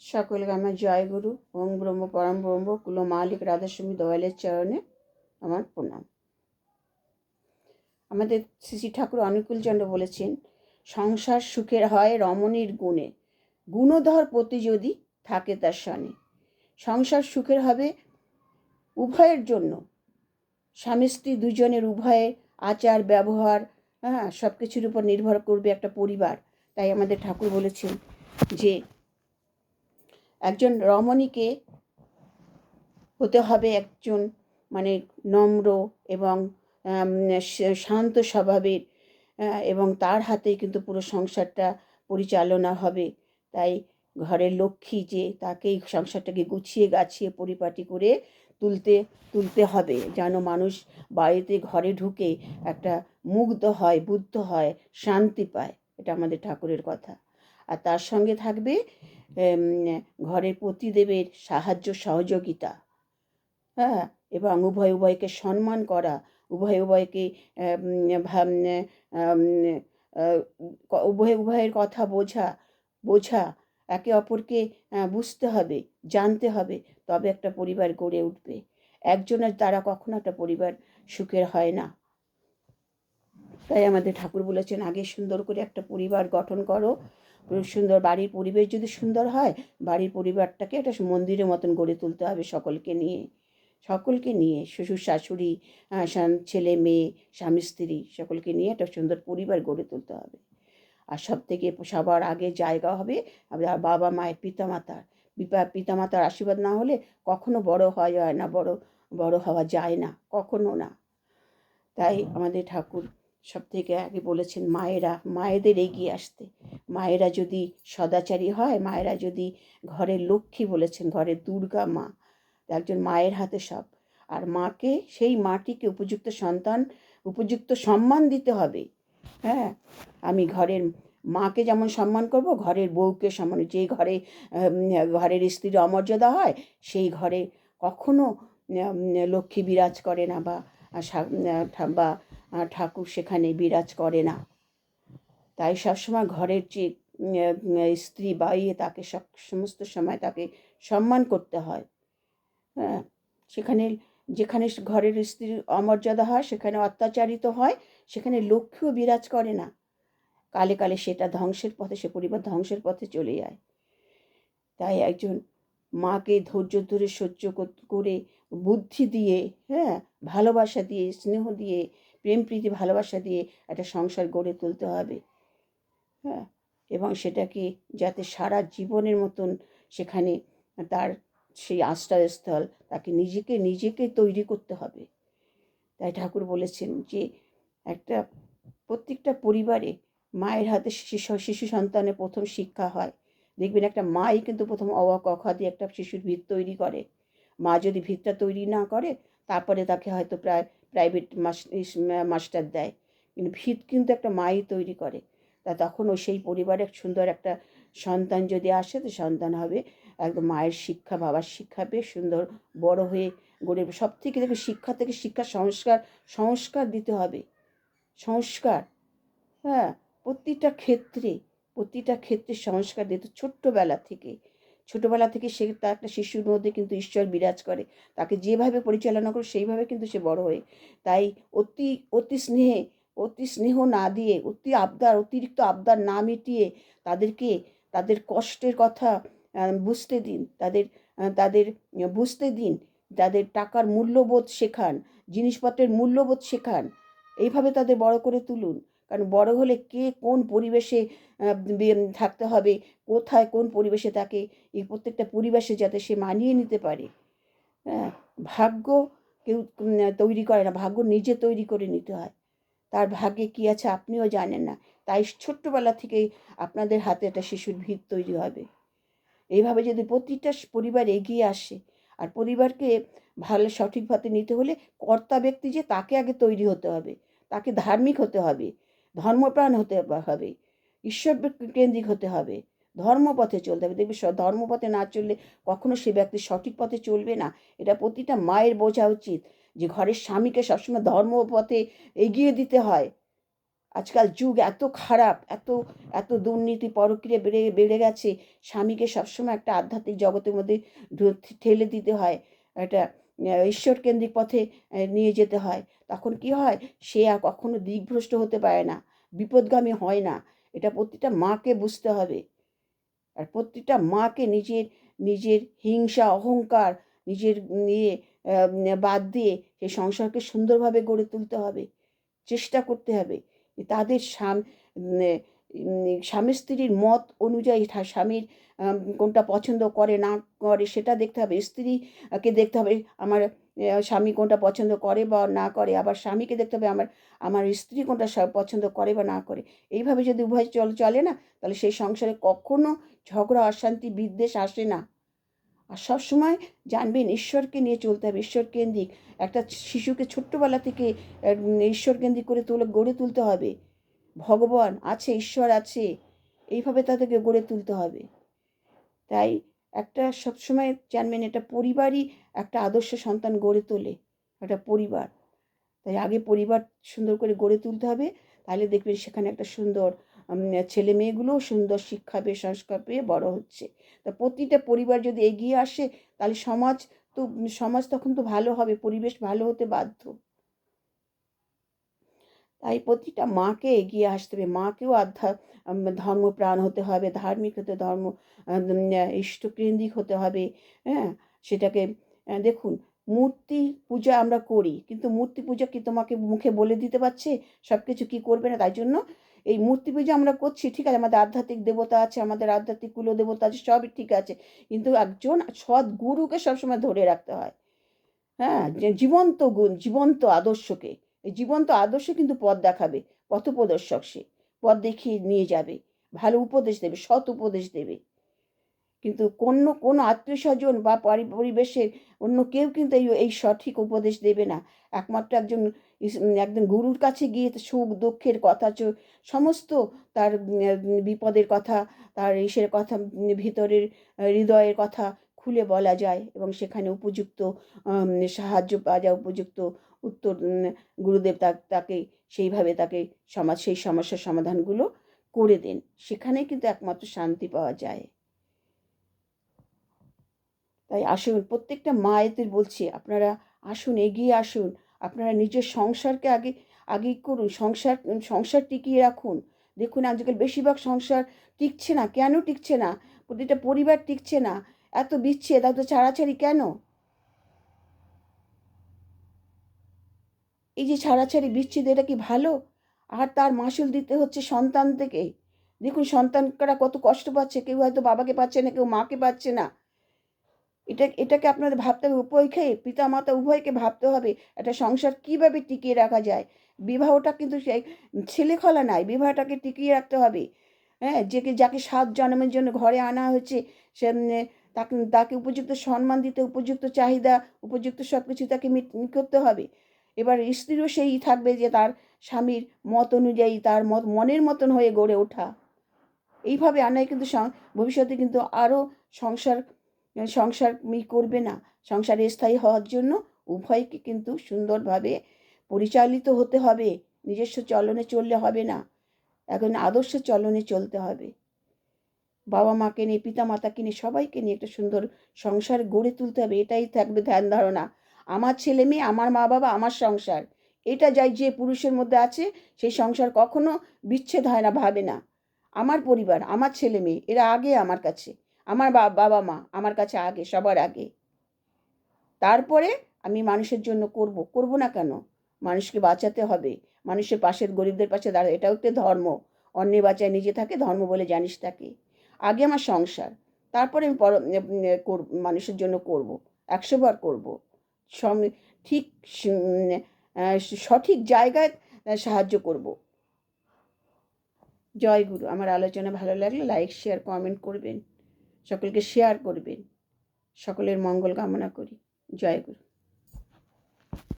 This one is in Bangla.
সকলকে আমার জয় গুরু ওম ব্রহ্ম পরম ব্রহ্ম কুলো মালিক রাধাস্বামী দয়ালের চরণে আমার প্রণাম। আমাদের শ্রী ঠাকুর অনুকূলচন্দ্র বলেছেন, সংসার সুখের হয় রমণীর গুণে, গুণধর পতি যদি থাকে তার সনে। সংসার সুখের হবে উভয়ের জন্য, স্বামী স্ত্রী দুজনের উভয়ের আচার ব্যবহার, সব কিছুর উপর নির্ভর করবে একটা পরিবার। তাই আমাদের ঠাকুর বলেছেন যে একজন রমণীকে হতে হবে একজন নম্র এবং শান্ত স্বভাবের, এবং তার হাতে কিন্তু পুরো সংসারটা পরিচালনা হবে। তাই ঘরের লক্ষ্মী যে তাকেই সংসারটাকে গুছিয়ে গাছিয়ে পরিপাটি করে তুলতে হবে, যেন মানুষ বাড়িতে ঘরে ঢুকে একটা মুগ্ধ হয়, বুদ্ধ হয়, শান্তি পায়। এটা আমাদের ঠাকুরের কথা। আর তার সঙ্গে থাকবে ঘরের পতিদেবের সাহায্য সহযোগিতা, এবং উভয়কে সম্মান করা, উভয়কে উভয়ের কথা বোঝা, একে অপরকে বুঝতে হবে, জানতে হবে, তবে একটা পরিবার গড়ে উঠবে। একজনের দ্বারা কখনো একটা পরিবার সুখের হয় না। তাই আমাদের ঠাকুর বলেছেন, আগে সুন্দর করে একটা পরিবার গঠন করো। সুন্দর বাড়ির পরিবেশ যদি সুন্দর হয়, বাড়ির পরিবারটাকে একটা মন্দিরের মতন গড়ে তুলতে হবে, সকলকে নিয়ে শ্বশুর শাশুড়ি, ছেলে মেয়ে, স্বামী স্ত্রী, সকলকে নিয়ে একটা সুন্দর পরিবার গড়ে তুলতে হবে। আর সবার আগে জায়গা হবে বাবা মায়ের, পিতামাতার আশীর্বাদ না হলে কখনো বড় হওয়া যায় না, বড় হওয়া যায় না, কখনো না। তাই আমাদের ঠাকুর সব থেকে আগে বলেছেন মায়েদের এগিয়ে আসতে। মায়েরা যদি সদাচারী হয়, মায়েরা যদি ঘরের লক্ষ্মী বলেছেন, ঘরের দুর্গা মা, একজন মায়ের হাতে সব। আর মাকে, সেই মাটিকে উপযুক্ত সম্মান দিতে হবে। আমি ঘরের মাকে যেমন সম্মান করব, ঘরের বউকে সম্মান। যে ঘরের স্ত্রীর অমর্যাদা হয়, সেই ঘরে কখনো লক্ষ্মী বিরাজ করে না, বা ঠাকুর সেখানে বিরাজ করে না। তাই সবসময় ঘরের যে স্ত্রী বা তাকে সমস্ত সময় তাকে সম্মান করতে হয়। যেখানে ঘরের স্ত্রীর অমর্যাদা হয়, সেখানে অত্যাচারিত হয়, সেখানে লক্ষ্মীও বিরাজ করে না। কালে কালে সেটা ধ্বংসের পথে, সে পরিবার ধ্বংসের পথে চলে যায়। তাই একজন মাকে ধৈর্য ধরে সহ্য করে, বুদ্ধি দিয়ে, ভালোবাসা দিয়ে, স্নেহ দিয়ে, প্রেম প্রীতি ভালোবাসা দিয়ে একটা সংসার গড়ে তুলতে হবে। এবং সেটাকে যাতে সারা জীবনের মতন সেখানে তার সেই আশ্রয়স্থল, তাকে নিজেকে তৈরি করতে হবে। তাই ঠাকুর বলেছেন যে প্রত্যেকটা পরিবারে মায়ের হাতে শিশু সন্তানের প্রথম শিক্ষা হয়। দেখবেন একটা মাই কিন্তু প্রথম অ আ ক খ দিয়ে একটা শিশুর ভিত তৈরি করে। মা যদি ভিতটা তৈরি না করে, তারপরে তাকে হয়তো প্রাইভেট মাস্টার দেয়, কিন্তু ভিত কিন্তু একটা মাই তৈরি করে। তখন সেই পরিবারে সুন্দর একটা সন্তান যদি আসে, তো সন্তান হবে একদম মায়ের শিক্ষা, বাবার শিক্ষা পেয়ে সুন্দর বড় হয়ে গড়ে। সব থেকে দেখবে শিক্ষা থেকে সংস্কার দিতে হবে। সংস্কার, প্রতিটা ক্ষেত্রে সংস্কার দিতে, ছোট্টবেলা থেকে সে, তার একটা শিশুর মধ্যে কিন্তু ঈশ্বর বিরাজ করে। তাকে যেভাবে পরিচালনা করে সেইভাবে কিন্তু সে বড় হয়ে। তাই অতি স্নেহ না দিয়ে, অতিরিক্ত আবদার না মিটিয়ে তাদের কষ্টের কথা বুঝতে দিন, তাদের টাকার মূল্যবোধ শেখান, জিনিসপত্রের মূল্যবোধ শেখান। এইভাবে তাদের বড় করে তুলুন। কারণ বড় হলে কে কোন পরিবেশে থাকতে হবে, কোথায় কোন পরিবেশে তাকে, এই প্রত্যেকটা পরিবেশে যাতে সে মানিয়ে নিতে পারে। ভাগ্য কেউ তৈরি করে না, ভাগ্য নিজে তৈরি করে নিতে হয়। তার ভাগ্যে কী আছে আপনিও জানেন না। তাই ছোট্টবেলা থেকেই আপনাদের হাতে একটা শিশুর ভিত তৈরি হবে। এইভাবে যদি প্রতিটা পরিবার এগিয়ে আসে, আর পরিবারকে সঠিক পথে নিতে হলে কর্তা ব্যক্তি যে, তাকে আগে তৈরি হতে হবে, তাকে ধার্মিক হতে হবে, ধর্মপ্রাণ হতে হবে, ঈশ্বর কেন্দ্রিক হতে হবে, ধর্মপথে চলতে হবে। দেখবে ধর্মপথে না চললে কখনো সে ব্যক্তি সঠিক পথে চলবে না। এটা প্রতিটা মায়ের বোঝা উচিত যে ঘরের স্বামীকে সবসময় ধর্মপথে এগিয়ে দিতে হয়। আজকাল যুগ এত খারাপ, এত এত দুর্নীতি পরক্রিয়া বেড়ে বেড়ে গেছে, স্বামীকে সবসময় একটা আধ্যাত্মিক জগতের মধ্যে ঠেলে দিতে হয়, একটা ঈশ্বরকেন্দ্রিক পথে নিয়ে যেতে হয়। তখন কি হয়, সে আর কখনো দিকভ্রষ্ট হতে পারে না, বিপদগামী হয় না। এটা প্রতিটা মাকে বুঝতে হবে। আর প্রতিটা মাকে নিজের নিজের হিংসা অহংকার নিজের নিয়ে বাদ দিয়ে সেই সংসারকে সুন্দরভাবে গড়ে তুলতে হবে, চেষ্টা করতে হবে। তাদের স্বামী স্ত্রীর মত অনুযায়ী স্বামীর কোনটা পছন্দ করে না করে সেটা দেখতে হবে, স্ত্রীকে দেখতে হবে আমার স্বামী কোনটা পছন্দ করে বা না করে, আবার স্বামীকে দেখতে হবে আমার আমার স্ত্রী কোনটা পছন্দ করে বা না করে। এইভাবে যদি উভয় চলে না, তাহলে সেই সংসারে কখনো ঝগড়া অশান্তি বিদ্বেষ আসে না। আর সবসময় জানবেন ঈশ্বরকে নিয়ে চলতে হবে, ঈশ্বরকেন্দ্রিক। একটা শিশুকে ছোট্টবেলা থেকে ঈশ্বরকেন্দ্রিক করে গড়ে তুলতে হবে। ভগবান আছে, ঈশ্বর আছে, এইভাবে তাদেরকে গড়ে তুলতে হবে। তাই একটা সবসময় জানবেন, এটা পরিবারই একটা আদর্শ সন্তান গড়ে তোলে, একটা পরিবার। তাই আগে পরিবার সুন্দর করে গড়ে তুলতে হবে, তাহলে দেখবেন সেখানে একটা সুন্দর ছেলে মেয়েগুলোও সুন্দর শিক্ষা পেয়ে সংস্কার পেয়ে বড় হচ্ছে। তা প্রতিটা পরিবার যদি এগিয়ে আসে, তাহলে সমাজ তখন তো ভালো হবে, পরিবেশ ভালো হতে বাধ্য। তাই প্রতিটা মাকে এগিয়ে আসতে হবে, মাকেও ধর্মপ্রাণ হতে হবে, ধার্মিক হতে ইষ্টকেন্দ্রিক হতে হবে। হ্যাঁ, সেটাকে দেখুন, মূর্তি পূজা আমরা করি, কিন্তু মূর্তি পূজা কি তোমাকে মুখে বলে দিতে পারছে সব কিছু কী করবে না? তাই জন্য এই মূর্তি পূজা আমরা করছি, ঠিক আছে, আমাদের আধ্যাত্মিক দেবতা আছে, আমাদের আধ্যাত্মিক কুলদেবতা আছে, সবই ঠিক আছে, কিন্তু একজন সৎ গুরুকে সবসময় ধরে রাখতে হয়। হ্যাঁ, যে জীবন্ত গুণ, জীবন্ত আদর্শকে, এই জীবন্ত আদর্শ কিন্তু পথ দেখাবে, পথপ্রদর্শক সে, পথ দেখিয়ে নিয়ে যাবে, ভালো উপদেশ দেবে, সৎ উপদেশ দেবে। কিন্তু কোনো আত্মীয় স্বজন বা পরিবেশের অন্য কেউ কিন্তু এই সঠিক উপদেশ দেবে না। একমাত্র একজন গুরুর কাছে গিয়ে সুখ দুঃখের কথা সমস্ত তার বিপদের কথা, তার ইসের কথা, ভিতরের হৃদয়ের কথা খুলে বলা যায়, এবং সেখানে উপযুক্ত সাহায্য পাওয়া যায়, উপযুক্ত উত্তর গুরুদেব তাকে সেইভাবে তাকে সেই সমস্যার সমাধানগুলো করে দেন। সেখানে কিন্তু একমাত্র শান্তি পাওয়া যায়। তাই আসুন, প্রত্যেকটা মায়েদের বলছি, আপনারা আসুন, এগিয়ে আসুন, আপনারা নিজের সংসারকে আগে করুন, সংসার টিকিয়ে রাখুন। দেখুন আজকাল বেশিরভাগ সংসার টিকছে না, কেন টিকছে না? প্রতিটা পরিবার টিকছে না, এত বিচ্ছেদ, এত ছাড়াছাড়ি কেন? এই যে ছাড়াছাড়ি বিচ্ছেদ, এটা কি ভালো? আর তার মাসুল দিতে হচ্ছে সন্তান থেকে। দেখুন সন্তানরা কত কষ্ট পাচ্ছে, কেউ হয়তো বাবাকে পাচ্ছে না, কেউ মাকে পাচ্ছে না। এটাকে আপনাদের ভাবতে হবে, উভয়কে, পিতা মাতা উভয়কে ভাবতে হবে একটা সংসার কিভাবে টিকিয়ে রাখা যায়। বিবাহটা কিন্তু সেই ছেলেখেলা নয়, বিবাহটাকে টিকিয়ে রাখতে হবে। হ্যাঁ, যাকে 7 জন্মের জন্য ঘরে আনা হয়েছে, সে তাকে তাকে উপযুক্ত সম্মান দিতে, উপযুক্ত চাহিদা, উপযুক্ত সব কিছু তাকে করতে হবে। এবার স্ত্রীও সেই থাকবে যে তার স্বামীর মত অনুযায়ী, তার মনের মতন হয়ে গড়ে ওঠা। এইভাবে আনায় কিন্তু ভবিষ্যতে কিন্তু আরও সংসার সংসার করবে না। সংসারে স্থায়ী হওয়ার জন্য উভয়কে কিন্তু সুন্দরভাবে পরিচালিত হতে হবে, নিজস্ব চলনে চললে হবে না, এখন আদর্শ চলনে চলতে হবে। বাবা মাকে নিয়ে, পিতা মাতাকে নিয়ে, সবাইকে নিয়ে একটা সুন্দর সংসার গড়ে তুলতে হবে। এটাই থাকবে ধ্যান ধারণা, আমার ছেলে মেয়ে, আমার মা বাবা, আমার সংসার। এটা যে পুরুষের মধ্যে আছে, সেই সংসার কখনো বিচ্ছেদ হয় না, ভাবে না আমার পরিবার, আমার ছেলে মেয়ে এরা আগে আমার কাছে, আমার বাবা মা আমার কাছে আগে, সবার আগে। তারপরে আমি মানুষের জন্য করব না কেন? মানুষকে বাঁচাতে হবে, মানুষের পাশের গরিবদের পাশে দাঁড়ায়, এটাও একটা ধর্ম। অন্যে বাঁচায় নিজে থাকে ধর্ম বলে জানিস তাকে। আগে আমার সংসার, তারপরে আমি মানুষের জন্য করব, 100 বার করব, ঠিক সঠিক জায়গায় সাহায্য করব। জয় গুরু। আমার আলোচনা ভালো লাগলে লাইক শেয়ার কমেন্ট করবেন, সকলকে শেয়ার করবেন। সকলের মঙ্গল কামনা করি। জয় গুরু।